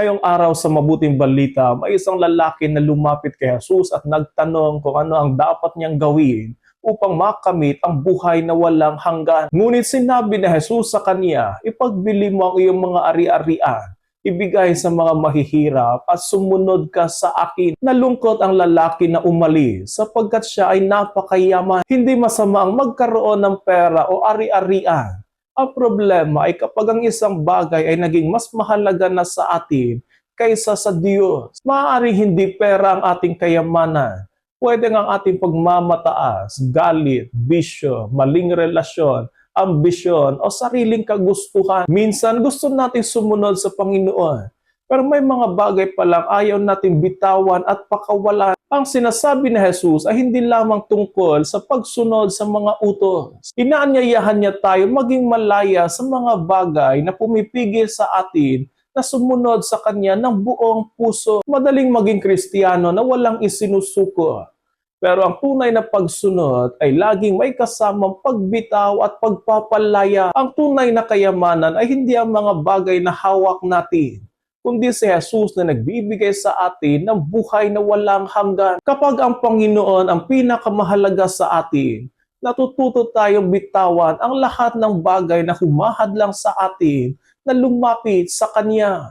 Ngayong araw sa mabuting balita, may isang lalaki na lumapit kay Jesus at nagtanong kung ano ang dapat niyang gawin upang makamit ang buhay na walang hanggan. Ngunit sinabi ni Jesus sa kanya, ipagbili mo ang iyong mga ari-arian, ibigay sa mga mahihirap at sumunod ka sa akin. Nalungkot ang lalaki na umalis sapagkat siya ay napakayaman. Hindi masama ang magkaroon ng pera o ari-arian. Ang problema ay kapag ang isang bagay ay naging mas mahalaga na sa atin kaysa sa Diyos. Maaaring hindi pera ang ating kayamanan. Pwede nga ang ating pagmamataas, galit, bisyo, maling relasyon, ambisyon o sariling kagustuhan. Minsan gusto natin sumunod sa Panginoon. Pero may mga bagay pa lang ayaw nating bitawan at pakawalan. Ang sinasabi ni Jesus ay hindi lamang tungkol sa pagsunod sa mga utos. Inaanyayahan niya tayo maging malaya sa mga bagay na pumipigil sa atin na sumunod sa Kanya ng buong puso. Madaling maging Kristiyano na walang isinusuko. Pero ang tunay na pagsunod ay laging may kasamang pagbitaw at pagpapalaya. Ang tunay na kayamanan ay hindi ang mga bagay na hawak natin, kundi si Jesus na nagbibigay sa atin ng buhay na walang hanggan. Kapag ang Panginoon ang pinakamahalaga sa atin, natututo tayong bitawan ang lahat ng bagay na humahadlang sa atin na lumapit sa Kanya.